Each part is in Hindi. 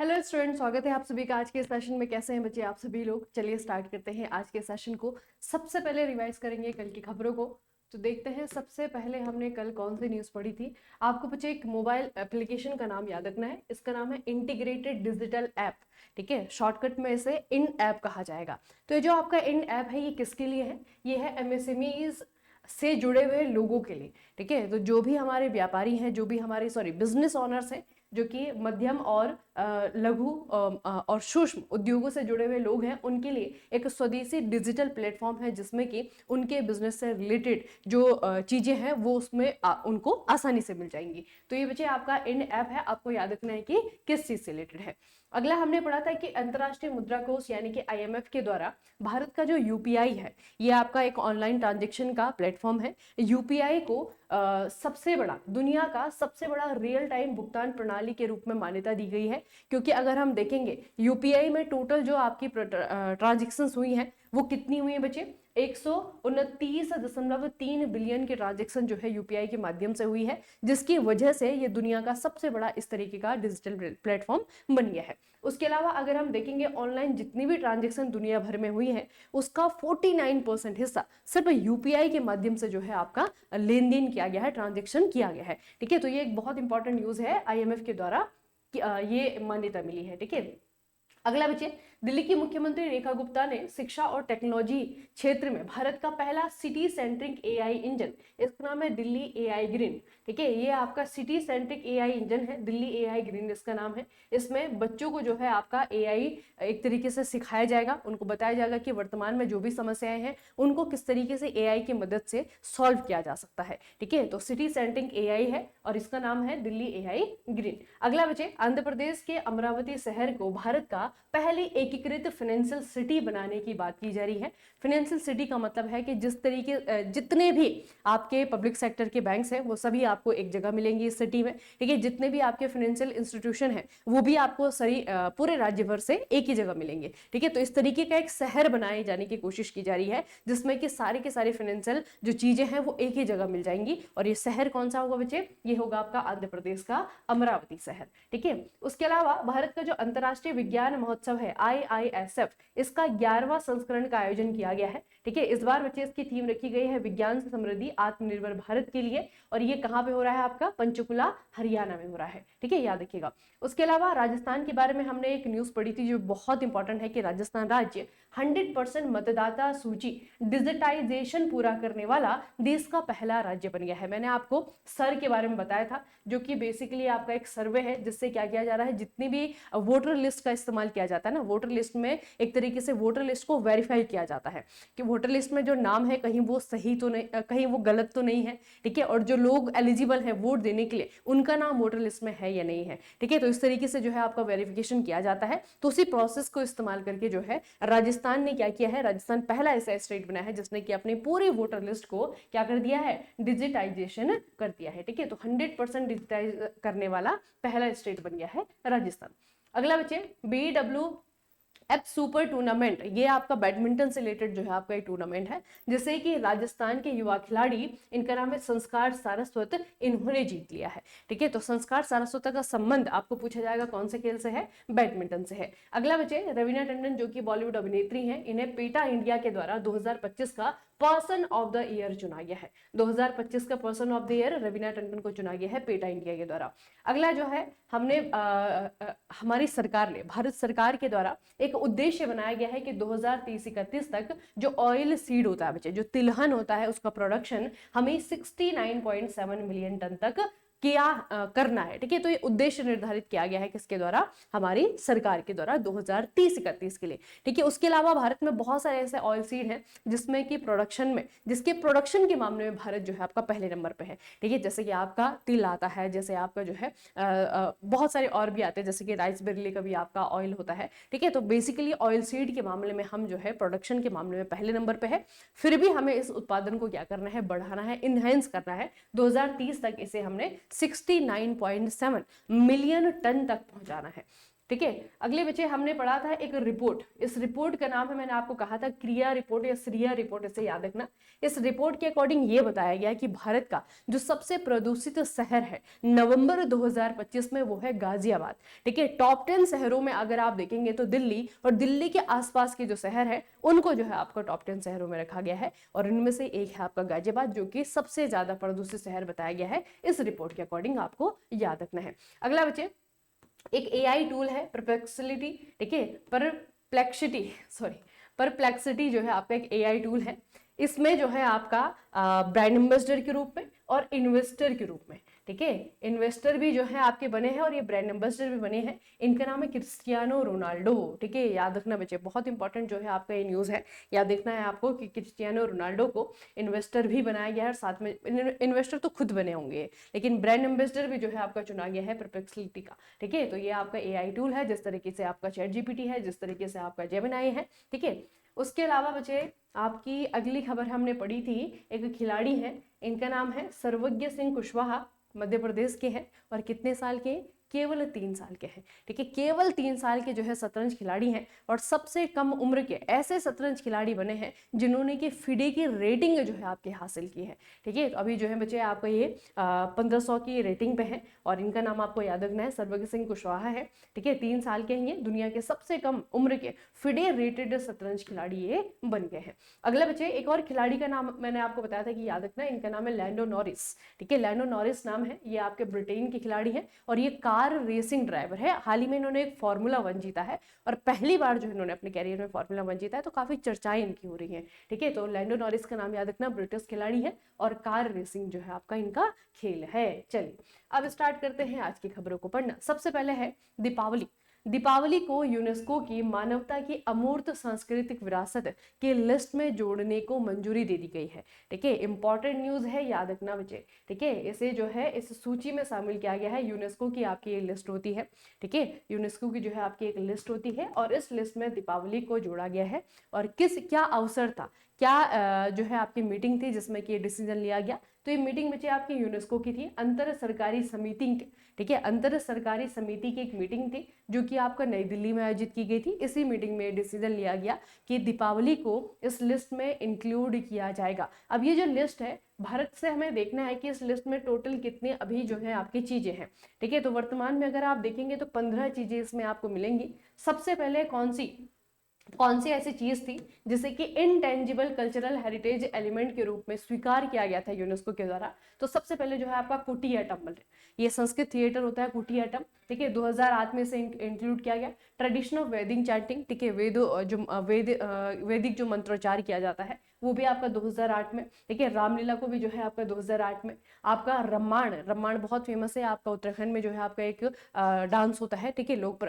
हेलो स्टूडेंट, स्वागत है आप सभी का आज के सेशन में। कैसे हैं बच्चे आप सभी लोग? चलिए स्टार्ट करते हैं आज के सेशन को। सबसे पहले रिवाइज करेंगे कल की खबरों को। तो देखते हैं, सबसे पहले हमने कल कौन सी न्यूज़ पढ़ी थी। आपको बच्चे एक मोबाइल एप्लीकेशन का नाम याद रखना है। इसका नाम है इंटीग्रेटेड डिजिटल ऐप। ठीक है, शॉर्टकट में इसे इन ऐप कहा जाएगा। तो ये जो आपका इन ऐप है, ये किसके लिए है? ये है एमएसएमईज से जुड़े हुए लोगों के लिए। ठीक है, तो जो भी हमारे व्यापारी हैं, जो भी हमारे बिजनेस ऑनर्स हैं, जो कि मध्यम और लघु और सूक्ष्म उद्योगों से जुड़े हुए लोग हैं, उनके लिए एक स्वदेशी डिजिटल प्लेटफॉर्म है, जिसमें कि उनके बिजनेस से रिलेटेड जो चीजें हैं वो उसमें उनको आसानी से मिल जाएंगी। तो ये बच्चे आपका इन ऐप है, आपको याद रखना है कि किस चीज से रिलेटेड है। अगला हमने पढ़ा था कि अंतर्राष्ट्रीय मुद्रा कोष यानी कि आईएमएफ के द्वारा भारत का जो यूपीआई है, ये आपका एक ऑनलाइन ट्रांजेक्शन का प्लेटफॉर्म है। यूपीआई को सबसे बड़ा, दुनिया का सबसे बड़ा रियल टाइम भुगतान प्रणाली के रूप में मान्यता दी गई है। क्योंकि अगर हम देखेंगे यूपीआई में टोटल जो आपकी ट्रांजेक्शन्स हुई हैं, वो कितनी हुई है बच्चे? 129.3 बिलियन के ट्रांजेक्शन जो है यूपीआई के माध्यम से हुई है, जिसकी वजह से ये दुनिया का सबसे बड़ा इस तरीके का डिजिटल प्लेटफॉर्म बन गया है। उसके अलावा अगर हम देखेंगे ऑनलाइन जितनी भी ट्रांजेक्शन दुनिया भर में हुई है, उसका 49% हिस्सा सिर्फ यूपीआई के माध्यम से जो है आपका लेन देन किया गया है, ट्रांजेक्शन किया गया है। ठीक है, तो ये एक बहुत इंपॉर्टेंट न्यूज है, आईएमएफ के द्वारा ये मान्यता मिली है। ठीक है, अगला बच्चे, दिल्ली की मुख्यमंत्री रेखा गुप्ता ने शिक्षा और टेक्नोलॉजी क्षेत्र में भारत का पहला सिटी सेंट्रिक एआई इंजन, इसका नाम है दिल्ली एआई ग्रीन। ठीक है, ये आपका सिटी सेंट्रिक एआई इंजन है, दिल्ली एआई ग्रीन इसका नाम है। इसमें बच्चों को जो है आपका एआई एक तरीके से सिखाया जाएगा, उनको बताया जाएगा कि वर्तमान में जो भी समस्याएं हैं उनको किस तरीके से एआई की मदद से सॉल्व किया जा सकता है। ठीक है, तो सिटी सेंट्रिक एआई है और इसका नाम है दिल्ली एआई ग्रीन। अगला बच्चे, आंध्र प्रदेश के अमरावती शहर को भारत का पहली एकीकृत फाइनेंशियल सिटी बनाने की बात की जा रही है। फाइनेंशियल सिटी का मतलब है कि जिस तरीके जितने भी आपके पब्लिक सेक्टर के बैंक्स हैं वो सभी आपको एक जगह मिलेंगी इस सिटी में। ठीक है, जितने भी आपके फाइनेंशियल इंस्टीट्यूशन हैं वो भी आपको सही पूरे राज्य भर से एक ही जगह मिलेंगे। ठीक है, तो इस तरीके का एक शहर बनाए जाने की कोशिश की जा रही है, जिसमें कि सारे के सारे फाइनेंशियल जो चीजें हैं वो एक ही जगह मिल जाएंगी। और ये शहर कौन सा होगा बच्चे? ये होगा आपका आंध्र प्रदेश का अमरावती शहर। ठीक है, उसके अलावा भारत का जो अंतरराष्ट्रीय विज्ञान महोत्सव है IISF, इसका 11वां संस्करण का आयोजन किया गया है। ठीक है, इस बार बच्चे इसकी थीम रखी गई है विज्ञान से समृद्धि आत्मनिर्भर भारत के लिए, और ये कहां पे हो रहा है? आपका पंचकुला हरियाणा में हो रहा है। ठीक है, याद रखिएगा। उसके अलावा राजस्थान के बारे में हमने एक न्यूज पढ़ी थी जो बहुत इंपॉर्टेंट है कि राजस्थान राज्य 100% मतदाता सूची डिजिटाइजेशन पूरा करने वाला देश का पहला राज्य बन गया है। मैंने आपको सर के बारे में बताया था, जो कि बेसिकली आपका एक सर्वे है, जिससे क्या किया जा रहा है, जितनी भी वोटर लिस्ट का इस्तेमाल किया जाता है ना, वोटर लिस्ट में एक तरीके से वोटर लिस्ट को वेरीफाई किया जाता है कि वोटर लिस्ट में जो नाम है कहीं वो सही तो नहीं, कहीं वो गलत तो नहीं है। ठीक है, और जो लोग एलिजिबल है वोट देने के लिए, उनका नाम वोटर लिस्ट में है या नहीं है। ठीक है, तो इस तरीके से जो है आपका वेरिफिकेशन किया जाता है। तो उसी प्रोसेस को इस्तेमाल करके जो है राजस्थान ने क्या किया है, राजस्थान पहला ऐसा स्टेट बना है जिसने कि अपनी पूरी वोटर लिस्ट को क्या कर दिया है? डिजिटाइजेशन कर दिया है। ठीक है, तो 100% डिजिटाइज करने वाला पहला स्टेट बन गया है राजस्थान। अगला बच्चे, BW एप सुपर टूर्नामेंट, ये आपका बैडमिंटन से रिलेटेड जो है आपका एक टूर्नामेंट है, जिसे कि राजस्थान के युवा खिलाड़ी, इनका नाम है संस्कार सारस्वत, इन्होंने जीत लिया है। ठीक है, तो संस्कार सारस्वत का संबंध आपको पूछा जाएगा कौन से खेल से है? बैडमिंटन से है। अगला बच्चे, रवीना टंडन जो कि बॉलीवुड अभिनेत्री हैं, इन्हें पेटा इंडिया के द्वारा 2025 का पर्सन ऑफ द ईयर चुना गया है। 2025 का person of the year Raveena Tandon को चुना गया है पेटा इंडिया के द्वारा। अगला जो है, हमने हमारी सरकार ने, भारत सरकार के द्वारा एक उद्देश्य बनाया गया है कि 2030-31 तक जो ऑयल सीड होता है बच्चे, जो तिलहन होता है, उसका प्रोडक्शन हमें 69.7 मिलियन टन तक क्या करना है। ठीक है, तो ये उद्देश्य निर्धारित किया गया है किसके द्वारा? हमारी सरकार के द्वारा 2030-31 के लिए। ठीक है, उसके अलावा भारत में बहुत सारे ऐसे ऑयल सीड हैं जिसमें कि जिसके प्रोडक्शन के मामले में भारत जो है आपका पहले नंबर पे है। ठीक है, जैसे कि आपका तिल आता है, जैसे आपका जो है बहुत सारे और भी आते हैं, जैसे कि राइस बर्ली का भी आपका ऑयल होता है। ठीक है, तो बेसिकली ऑयल सीड के मामले में हम जो है प्रोडक्शन के मामले में पहले नंबर पे है। फिर भी हमें इस उत्पादन को क्या करना है? बढ़ाना है, इनहेंस करना है। 2030 तक इसे हमने 69.7 मिलियन टन तक पहुंचाना है। ठीक है। अगले बच्चे हमने पढ़ा था एक रिपोर्ट, इस रिपोर्ट का नाम है, मैंने आपको कहा था क्रिया रिपोर्ट या श्रिया रिपोर्ट, इसे याद रखना। इस रिपोर्ट के अकॉर्डिंग ये बताया गया कि भारत का जो सबसे प्रदूषित शहर है नवंबर 2025 में वो है गाजियाबाद। ठीक है, टॉप 10 शहरों में अगर आप देखेंगे तो दिल्ली और दिल्ली के आसपास के जो शहर है उनको जो है आपका टॉप 10 शहरों में रखा गया है, और इनमें से एक है आपका गाजियाबाद जो कि सबसे ज्यादा प्रदूषित शहर बताया गया है इस रिपोर्ट के अकॉर्डिंग, आपको याद रखना है। अगला बच्चे एक एआई टूल है परप्लेक्सिटी, ठीक है, परप्लेक्सिटी जो है आपका एक एआई टूल है। इसमें जो है आपका ब्रांड एम्बेसडर के रूप में और इन्वेस्टर के रूप में, ठीक है, इन्वेस्टर भी जो है आपके बने हैं और ये ब्रांड एम्बेसडर भी बने हैं। इनका नाम है क्रिस्टियानो रोनाल्डो। ठीक है, याद रखना बच्चे, बहुत इंपॉर्टेंट जो है आपका ये न्यूज़ है, याद देखना है आपको कि क्रिस्टियानो रोनाल्डो को इन्वेस्टर भी बनाया गया है, और साथ में इन्वेस्टर तो खुद बने होंगे लेकिन ब्रांड एम्बेसडर भी जो है आपका चुना गया है परप्लेक्सिटी का। ठीक है, तो ये आपका एआई टूल है, जिस तरीके से आपका चैट जीपीटी है, जिस तरीके से आपका जेमिनी है। ठीक है, उसके अलावा बच्चे आपकी अगली खबर हमने पढ़ी थी, एक खिलाड़ी है, इनका नाम है सर्वज्ञ सिंह कुशवाहा, मध्य प्रदेश के हैं, और कितने साल के, केवल 3 साल के हैं। ठीक है, केवल 3 साल के जो है शतरंज खिलाड़ी हैं, और सबसे कम उम्र के ऐसे शतरंज खिलाड़ी बने हैं जिन्होंने कि फिडे की रेटिंग जो है आपके हासिल की है। ठीक है, तो अभी जो है बच्चे आपका ये 1500 की रेटिंग पे है, और इनका नाम आपको याद रखना है सर्वज्ञ सिंह कुशवाहा है। ठीक है, 3 साल के हैं ये, दुनिया के सबसे कम उम्र के फिडे रेटेड शतरंज खिलाड़ी ये बन गए हैं। अगला बच्चे एक और खिलाड़ी का नाम मैंने आपको बताया था कि याद रखना, इनका नाम है लैंडो नॉरिस। ठीक है, लैंडो नॉरिस नाम है, ये आपके ब्रिटेन के खिलाड़ी हैं, और ये कार रेसिंग ड्राइवर है। हाल ही में इन्होंने एक फार्मूला 1 जीता है, और पहली बार जो इन्होंने अपने कैरियर में फार्मूला 1 जीता है, तो काफी चर्चाएं इनकी हो रही हैं। ठीक है, तो लैंडो नॉरिस का नाम याद रखना, ब्रिटिश खिलाड़ी है, और कार रेसिंग जो है आपका इनका खेल है। चलिए अब स्टार्ट करते हैं आज की खबरों को पढ़ना। सबसे पहले है दीपावली। दीपावली को यूनेस्को की मानवता की अमूर्त सांस्कृतिक विरासत के लिस्ट में जोड़ने को मंजूरी दे दी गई है। ठीक है, इंपॉर्टेंट न्यूज है, याद रखना बच्चे। ठीक है, इसे जो है इस सूची में शामिल किया गया है। यूनेस्को की आपकी ये लिस्ट होती है। ठीक है, यूनेस्को की जो है आपकी एक लिस्ट होती है, और इस लिस्ट में दीपावली को जोड़ा गया है। और क्या अवसर था, क्या जो है आपकी मीटिंग थी जिसमें कि ये डिसीजन लिया गया, तो ये मीटिंग बच्चे आपकी यूनेस्को की थी, अंतर सरकारी समिति की। ठीक है, अंतर सरकारी समिति की एक मीटिंग थी जो कि आपका नई दिल्ली में आयोजित की गई थी। इसी मीटिंग में डिसीजन लिया गया कि दीपावली को इस लिस्ट में इंक्लूड किया जाएगा। अब ये जो लिस्ट है, भारत से हमें देखना है कि इस लिस्ट में टोटल कितने अभी जो है आपकी चीजें हैं। ठीक है, तो वर्तमान में अगर आप देखेंगे तो 15 चीजें इसमें आपको मिलेंगी। सबसे पहले कौन सी ऐसी चीज थी जिसे कि इनटेंजिबल कल्चरल हेरिटेज एलिमेंट के रूप में स्वीकार किया गया था यूनेस्को के द्वारा, तो सबसे पहले जो है आपका कुटियाट्टम, ये संस्कृत थिएटर होता है कुटियाट्टम। ठीक है, 2008 में से इंक्लूड किया गया। ट्रेडिशन ऑफ वैदिक चैंटिंग, ठीक है, वैदिक जो मंत्रोच्चार किया जाता है वो भी आपका 2008 में। ठीक है, रामलीला को भी जो है आपका 2008 में। आपका रम्माण बहुत फेमस है, आपका उत्तराखंड में जो है आपका एक डांस होता है। ठीक है, लोक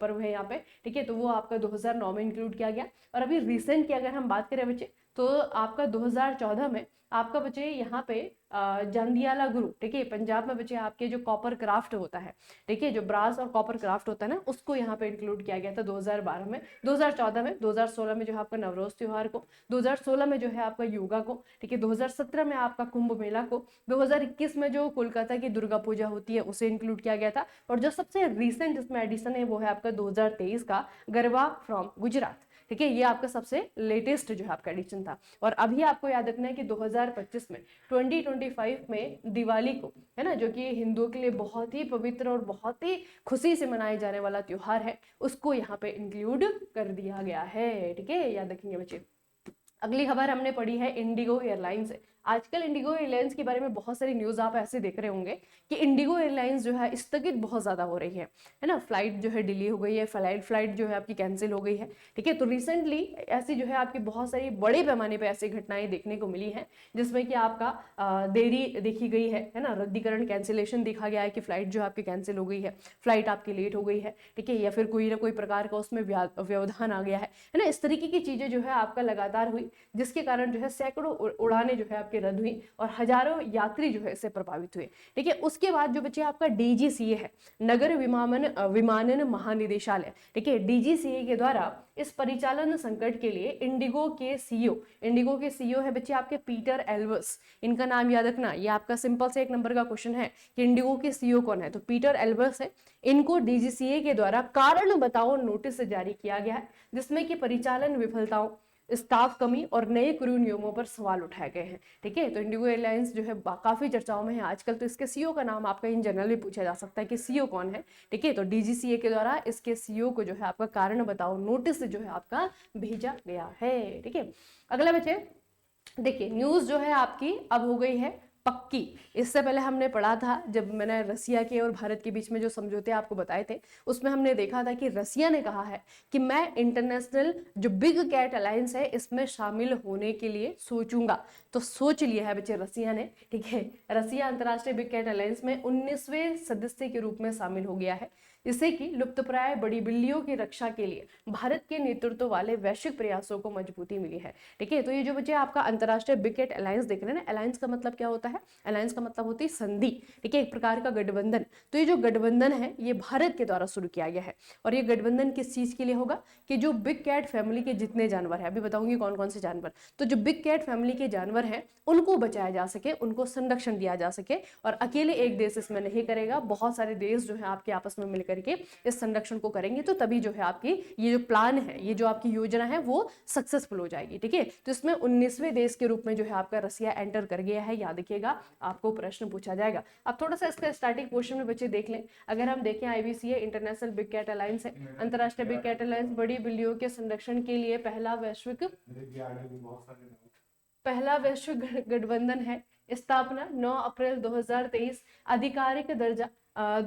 पर्व है यहाँ पे। ठीक है, तो वो आपका 2009 में इंक्लूड किया गया। और अभी रिसेंट की अगर हम बात करें बच्चे, तो आपका 2014 में आपका बच्चे यहाँ पे जांदियाला गुरु, ठीक है, पंजाब में बच्चे आपके जो कॉपर क्राफ्ट होता है, ठीक है, जो ब्रास और कॉपर क्राफ्ट होता है ना, उसको यहाँ पे इंक्लूड किया गया था 2012 में, 2014 में, 2016 में जो है आपका नवरोज त्योहार को, 2016 में जो है आपका योगा को, ठीक है, 2017 में आपका कुंभ मेला को, 2021 में जो कोलकाता की दुर्गा पूजा होती है उसे इंक्लूड किया गया था, और जो सबसे रिसेंट इसमें एडिशन है वो है आपका 2023 का गरबा फ्रॉम गुजरात। ठीक है, ये आपका सबसे लेटेस्ट जो है आपका एडिशन था। और अभी आपको याद रखना है कि 2025 में 2025 में दिवाली को, है ना, जो कि हिंदुओं के लिए बहुत ही पवित्र और बहुत ही खुशी से मनाए जाने वाला त्योहार है, उसको यहाँ पे इंक्लूड कर दिया गया है। ठीक है, याद रखेंगे बच्चे। अगली खबर हमने पढ़ी है इंडिगो एयरलाइंस से। आजकल इंडिगो एयरलाइंस के बारे में बहुत सारी न्यूज आप ऐसे देख रहे होंगे कि इंडिगो एयरलाइंस जो है स्थगित बहुत ज्यादा हो रही है ना, फ्लाइट जो है डिले हो गई है, फ्लाइट जो है आपकी कैंसिल हो गई है। ठीक है, तो रिसेंटली ऐसी जो है आपकी बहुत सारी बड़े पैमाने पे ऐसी घटनाएं देखने को मिली हैं जिसमें कि आपका देरी देखी गई है ना, रद्दीकरण कैंसिलेशन देखा गया है कि फ्लाइट जो आपकी कैंसिल हो गई है, फ्लाइट आपकी लेट हो गई है। ठीक है, या फिर कोई ना कोई प्रकार का उसमें व्यवधान आ गया है ना, इस तरीके की चीजें जो है आपका लगातार हुई, जिसके कारण जो है सैकड़ों उड़ानें जो है आपके आपकी रद्द हुई और हजारों यात्री जो है इससे प्रभावित हुए। ठीक है, उसके बाद जो बचे आपका DGCA है, नगर विमानन महानिदेशालय। ठीक है, DGCA के द्वारा इस परिचालन संकट के लिए इंडिगो के सीईओ है बच्चे आपके पीटर एल्वर्स। इनका नाम याद रखना, ये आपका सिंपल से 1 नंबर का क्वेश्चन है कि इंडिगो के सीईओ कौन है, तो पीटर एल्वर्स है। इनको DGCA के द्वारा कारण बताओ नोटिस जारी किया गया है, जिसमें कि परिचालन विफलताओं, स्टाफ कमी और नए क्रू नियमों पर सवाल उठाए गए हैं। ठीक है, तो इंडिगो एयरलाइंस जो है काफी चर्चाओं में है आजकल, तो इसके सीईओ का नाम आपका इन जनरल भी पूछा जा सकता है कि सीईओ कौन है। ठीक है, तो DGCA के द्वारा इसके सीईओ को जो है आपका कारण बताओ नोटिस जो है आपका भेजा गया है। ठीक है, अगला बच्चे देखिए, न्यूज जो है आपकी अब हो गई है पक्की। इससे पहले हमने पढ़ा था, जब मैंने रसिया के और भारत के बीच में जो समझौते आपको बताए थे, उसमें हमने देखा था कि रसिया ने कहा है कि मैं इंटरनेशनल जो बिग कैट अलायंस है इसमें शामिल होने के लिए सोचूंगा। तो सोच लिया है बच्चे रसिया ने। ठीक है, रसिया अंतर्राष्ट्रीय बिग कैट अलायंस में 19वें सदस्य के रूप में शामिल हो गया है। इससे कि लुप्तप्राय बड़ी बिल्लियों की रक्षा के लिए भारत के नेतृत्व वाले वैश्विक प्रयासों को मजबूती मिली है। ठीक है, तो ये जो बच्चे आपका अंतर्राष्ट्रीय बिग कैट अलायंस देख रहे हैं ना, अलायंस का मतलब क्या होता है, अलायंस का मतलब होती है संधि। ठीक है, एक प्रकार का गठबंधन। तो ये जो गठबंधन है ये भारत के द्वारा शुरू किया गया है, और ये गठबंधन किस चीज के लिए होगा कि जो बिग कैट फैमिली के जितने जानवर है, अभी बताऊंगी कौन कौन से जानवर, तो जो बिग कैट फैमिली के जानवर हैं उनको बचाया जा सके, उनको संरक्षण दिया जा सके। और अकेले एक देश इसमें नहीं करेगा, बहुत सारे देश जो है आपके आपस में मिलकर के इस संरक्षण को करेंगे, तो तभी जो है आपकी ये जो प्लान है, ये जो आपकी योजना है वो सक्सेसफुल हो जाएगी। ठीक है, तो इसमें 19वें देश के रूप में जो है आपका रसिया एंटर कर गया है, याद रखिएगा आपको प्रश्न पूछा जाएगा। अब थोड़ा सा इसका स्टैटिक पोर्शन में बच्चे देख लें। अगर हम देखें IBC है, इंटरनेशनल बिग कैट अलायंस है, अंतरराष्ट्रीय बिग कैट अलायंस बड़ी बिल्लियों के संरक्षण के लिए पहला वैश्विक गठबंधन है। स्थापना 9 अप्रैल 2023, आधिकारिक दर्जा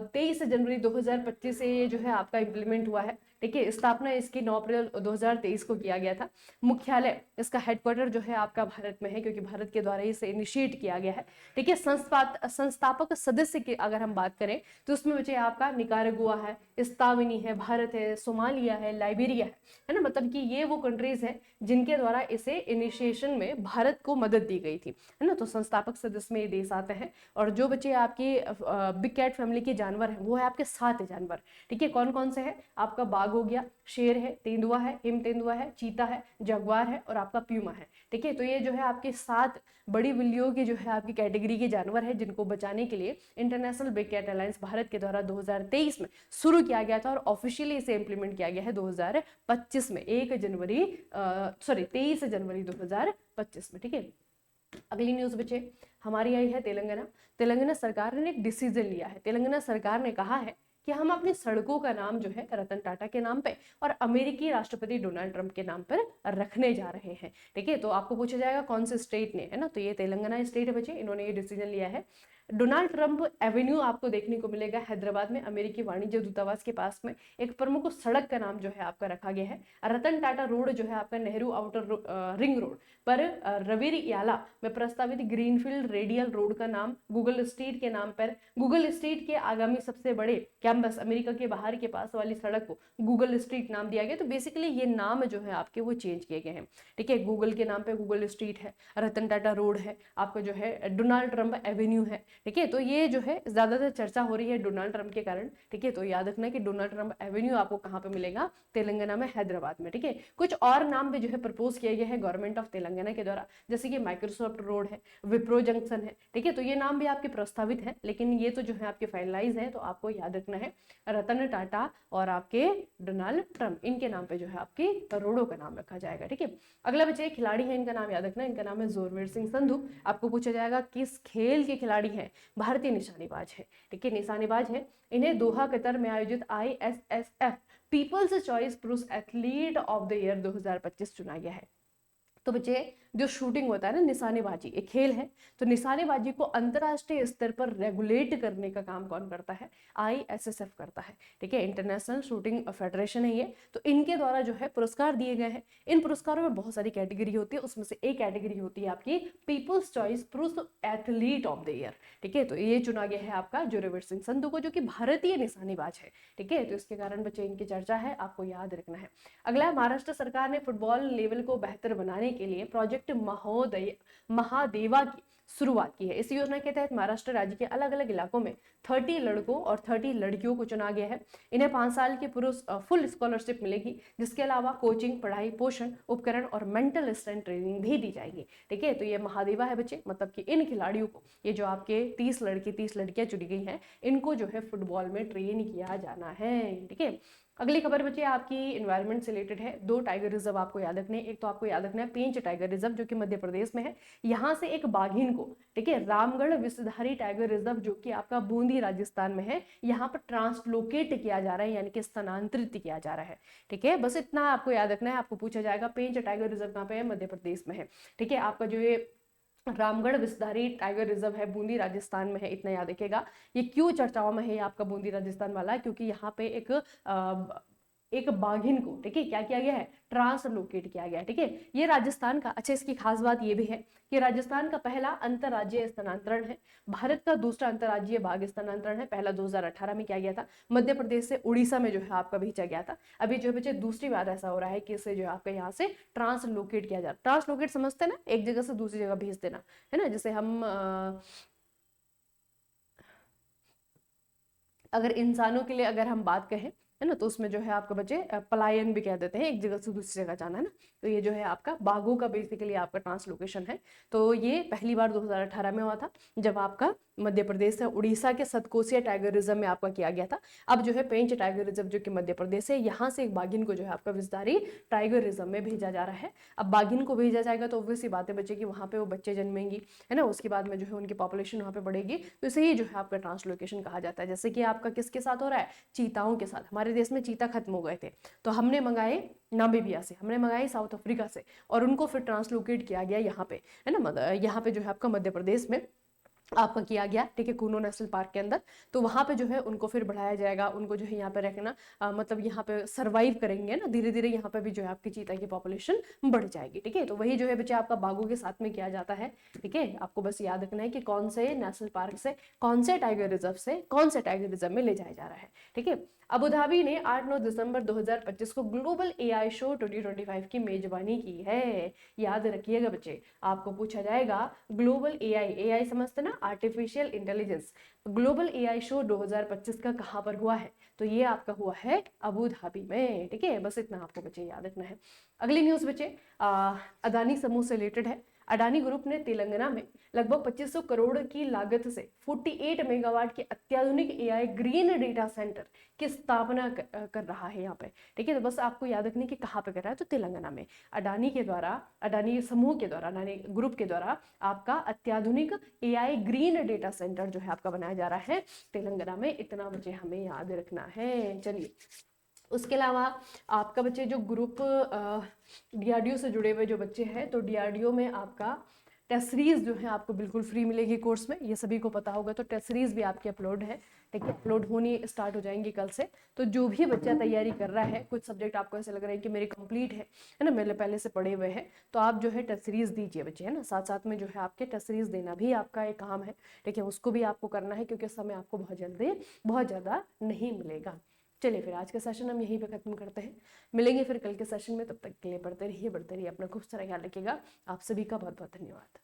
23 जनवरी 2025 से ये जो है आपका इंप्लीमेंट हुआ है। ठीक है, स्थापना इसकी 9 अप्रैल 2023 को किया गया था। मुख्यालय इसका हेडक्वार्टर जो है आपका भारत में है, क्योंकि भारत के द्वारा इसे इनिशिएट किया गया है। ठीक है, संस्थापक सदस्य की अगर हम बात करें तो उसमें बचे आपका निकारागुआ है, इस्तावनी है, भारत है, सोमालिया है, लाइबेरिया है ना, मतलब कि ये वो कंट्रीज हैं जिनके द्वारा इसे इनिशिएशन में भारत को मदद दी गई थी, है ना। तो संस्थापक सदस्य में ये देश आते हैं। और जो बचे आपके बिग कैट फैमिली के जानवर हैं वो है आपके 7 जानवर। ठीक है, कौन कौन से हैं, आपका बाघ हो गया, शेर है, तेंदुआ है, हिम तेंदुआ है, चीता है, जगुआर है और आपका प्यूमा है। ठीक है, तो ये जो है आपके 7 बड़ी बिल्लियों की जो है आपकी कैटेगरी के जानवर है, जिनको बचाने के लिए International Big Cat Alliance Bharat के द्वारा 2023 में शुरू किया गया था, और ऑफिशियली इसे इंप्लीमेंट किया गया है 2025 में, 23 जनवरी 2025 में। ठीक है, अगली न्यूज बचे हमारी आई है तेलंगाना सरकार ने एक डिसीजन लिया है। तेलंगाना सरकार ने कहा है कि हम अपनी सड़कों का नाम जो है रतन टाटा के नाम पे और अमेरिकी राष्ट्रपति डोनाल्ड ट्रंप के नाम पर रखने जा रहे हैं। ठीक है, तो आपको पूछा जाएगा कौन से स्टेट ने, है ना, तो ये तेलंगाना स्टेट है बच्चे, इन्होंने ये डिसीजन लिया है। डोनाल्ड ट्रंप एवेन्यू आपको देखने को मिलेगा हैदराबाद में, अमेरिकी वाणिज्य दूतावास के पास में। एक प्रमुख सड़क का नाम जो है आपका रखा गया है रतन टाटा रोड, जो है आपका नेहरू आउटर रिंग रोड पर रवीरियाला में प्रस्तावित ग्रीनफील्ड रेडियल रोड का नाम गूगल स्ट्रीट के नाम पर, गूगल स्ट्रीट के आगामी सबसे बड़े कैंपस अमेरिका के बाहर के पास वाली सड़क को गूगल स्ट्रीट नाम दिया गया। तो बेसिकली ये नाम जो है आपके वो चेंज किए गए हैं। ठीक है, गूगल के नाम पे गूगल स्ट्रीट है, रतन टाटा रोड है, आपका जो है डोनाल्ड ट्रंप एवेन्यू है। ठीक है, तो ये जो है ज्यादातर चर्चा हो रही है डोनाल्ड ट्रंप के कारण। ठीक है, तो याद रखना कि डोनाल्ड ट्रंप एवेन्यू आपको कहाँ पे मिलेगा, तेलंगाना में, हैदराबाद में। ठीक है, कुछ और नाम भी जो है प्रपोज किए गए हैं गवर्नमेंट ऑफ तेलंगाना के द्वारा, जैसे कि माइक्रोसॉफ्ट रोड है, विप्रो जंक्शन है। ठीक है, तो ये नाम भी आपके प्रस्तावित है, लेकिन ये तो जो है आपके फाइनलाइज है, तो आपको याद रखना है रतन टाटा और आपके डोनाल्ड ट्रंप, इनके नाम पे जो है आपकी रोडों का नाम रखा जाएगा। ठीक है, अगला बच्चे खिलाड़ी है, इनका नाम याद रखना, इनका नाम है जोरवीर सिंह संधू। आपको पूछा जाएगा किस खेल के खिलाड़ी हैं, भारतीय निशानेबाज है। ठीक है, निशानेबाज है। इन्हें दोहा कतर में आयोजित ISSF पीपल्स चॉइस पुरुष एथलीट ऑफ द ईयर 2025 चुना गया है। तो बच्चे जो शूटिंग होता है ना, निशानेबाजी एक खेल है, तो निशानेबाजी को अंतरराष्ट्रीय स्तर पर रेगुलेट करने का काम कौन करता है, ISSF करता है। ठीक है, इंटरनेशनल शूटिंग फेडरेशन है ये। तो इनके द्वारा जो है पुरस्कार दिए गए हैं। इन पुरस्कारों में बहुत सारी कैटेगरी होती है, उसमें से एक कैटेगरी होती है आपकी पीपल्स चॉइस पुरुष एथलीट ऑफ द ईयर। ठीक है, तो ये चुना गया है आपका जोरवीर सिंह संधू को, जो कि भारतीय निशानेबाज है। ठीक है, तो इसके कारण बच्चे इनकी चर्चा है, आपको याद रखना है। अगला, महाराष्ट्र सरकार ने फुटबॉल लेवल को बेहतर बनाने के लिए प्रोजेक्ट प्रोजेक्ट महादेवा की शुरुआत की है। इस योजना के तहत महाराष्ट्र राज्य के अलग अलग इलाकों में 30 लड़कों और 30 लड़कियों को चुना गया है। इन्हें 5 साल की फुल स्कॉलरशिप मिलेगी, जिसके अलावा कोचिंग, पढ़ाई, पोषण, उपकरण और मेंटल स्ट्रेंथ ट्रेनिंग भी दी जाएगी। ठीक है, तो ये महादेवा है बच्चे, मतलब कि इन खिलाड़ियों को, ये जो आपके 30 लड़के 30 लड़कियां चुनी गई हैं, इनको जो है फुटबॉल में ट्रेन किया जाना है। ठीक है, अगली खबर बच्चे आपकी एनवायरनमेंट से रिलेटेड है। 2 टाइगर रिजर्व आपको याद रखने हैं। एक तो आपको याद रखना है पेंच टाइगर रिजर्व जो कि मध्य प्रदेश में है, यहाँ से एक बाघिन को, ठीक है, रामगढ़ विषधारी टाइगर रिजर्व जो कि आपका बूंदी राजस्थान में है, यहाँ पर ट्रांसलोकेट किया जा रहा है, यानी कि स्थानांतरित किया जा रहा है। ठीक है, बस इतना आपको याद रखना है। आपको पूछा जाएगा पेंच टाइगर रिजर्व कहाँ पे है, मध्य प्रदेश में है। ठीक है, आपका जो ये रामगढ़ विषधारी टाइगर रिजर्व है बूंदी राजस्थान में है, इतना याद रखेगा। ये क्यों चर्चाओं में है, ये आपका बूंदी राजस्थान वाला, क्योंकि यहाँ पे एक बाघिन को, ठीक है, क्या किया गया है, ट्रांसलोकेट किया गया है। ठीक है, ये राजस्थान का, अच्छा इसकी खास बात ये भी है कि राजस्थान का पहला अंतरराज्यीय स्थानांतरण है। भारत का दूसरा अंतरराज्यीय बाघ स्थानांतरण है, पहला 2018 में किया गया था, मध्य प्रदेश से उड़ीसा में जो है आपका भेजा गया था। अभी जो बच्चे दूसरी बार ऐसा हो रहा है कि इसे जो है आपका यहाँ से ट्रांसलोकेट किया जा रहा है। ट्रांसलोकेट समझते हैं ना, एक जगह से दूसरी जगह भेज देना, है ना। जैसे हम अगर इंसानों के लिए अगर हम बात कहें, है ना, तो उसमें जो है आपका बच्चे पलायन भी कह देते हैं, एक जगह से दूसरी जगह जाना, है ना। तो ये जो है आपका बाघों का बेसिकली आपका ट्रांसलोकेशन है। तो ये पहली बार 2018 में हुआ था, जब आपका मध्य प्रदेश से उड़ीसा के सतकोसिया टाइगर रिजर्व में आपका किया गया था। अब जो है पेंच टाइगर रिजर्व जो कि मध्य प्रदेश है, यहाँ से एक बाघिन को जो है आपका विषधारी टाइगर रिजर्व में भेजा जा रहा है। अब बाघिन को भेजा जाएगा तो ऑब्वियस सी बात है बच्चे की वहाँ पे वो बच्चे जन्मेंगी, है ना, उसके बाद में जो है उनकी पॉपुलेशन वहाँ पे बढ़ेगी, तो इसे ही जो है आपका ट्रांसलोकेशन कहा जाता है। जैसे कि आपका किसके साथ हो रहा है, चीताओं के साथ। हमारे देश में चीता खत्म हो गए थे, तो हमने मंगाए नामीबिया से, हमने मंगाए साउथ अफ्रीका से, और उनको फिर ट्रांसलोकेट किया गया यहाँ पे, है ना, यहाँ पे जो है आपका मध्य प्रदेश में आपका किया गया। ठीक है, कूनो नेशनल पार्क के अंदर। तो वहां पे जो है उनको फिर बढ़ाया जाएगा, उनको जो है यहाँ पे रखना, मतलब यहाँ पे सरवाइव करेंगे ना, धीरे धीरे यहाँ पे भी जो है आपकी चीता की पॉपुलेशन बढ़ जाएगी। ठीक है, तो वही जो है बच्चे आपका बाघों के साथ में किया जाता है। ठीक है, आपको बस याद रखना है कि कौन से नेशनल पार्क से, कौन से टाइगर रिजर्व से, कौन से टाइगर रिजर्व में ले जाया जा रहा है। ठीक है, अबू धाबी ने 8-9 दिसंबर 2025 को ग्लोबल एआई शो 2025 की मेजबानी की है। याद रखिएगा बच्चे, आपको पूछा जाएगा ग्लोबल एआई, एआई समझते ना, artificial intelligence, global AI show 2025 का कहाँ पर हुआ है, तो ये आपका हुआ है अबू धाबी में। ठीक है, बस इतना आपको बच्चे याद रखना है। अगली न्यूज बच्चे अदानी समूह से रिलेटेड है। अडानी ग्रुप ने तेलंगाना में लगभग 2500 करोड़ की लागत से 48 मेगावाट के अत्याधुनिक एआई ग्रीन डेटा सेंटर की स्थापना कर रहा है यहाँ पे। ठीक है, तो बस आपको याद रखने की कहाँ पे कर रहा है, तो तेलंगाना में अडानी के द्वारा, अडानी समूह के द्वारा, अडानी ग्रुप के द्वारा आपका अत्याधुनिक एआई ग्रीन डेटा सेंटर जो है आपका बनाया जा रहा है तेलंगाना में। इतना बच्चे हमें याद रखना है। चलिए, उसके अलावा आपका बच्चे जो ग्रुप डीआरडीओ से जुड़े हुए जो बच्चे हैं, तो डीआरडीओ में आपका टेस्ट सीरीज जो है आपको बिल्कुल फ्री मिलेगी कोर्स में, ये सभी को पता होगा। तो टेस्ट सीरीज भी आपकी अपलोड है, ठीक है, अपलोड होनी स्टार्ट हो जाएंगी कल से। तो जो भी बच्चा तैयारी कर रहा है, कुछ सब्जेक्ट आपको ऐसे लग रहा है कि मेरे कंप्लीट है ना, मेरे पहले से पढ़े हुए हैं, तो आप जो है टेस्ट सीरीज दीजिए बच्चे, है ना। साथ साथ में जो है आपके टेस्ट सीरीज देना भी आपका एक काम है, ठीक है, उसको भी आपको करना है, क्योंकि समय आपको बहुत ज़्यादा नहीं मिलेगा। चलिए फिर आज का सेशन हम यहीं पे खत्म करते हैं, मिलेंगे फिर कल के सेशन में। तब तक के लिए पढ़ते रहिए, बढ़ते रहिए, अपना खूब सारा ख्याल रखिएगा। आप सभी का बहुत बहुत धन्यवाद।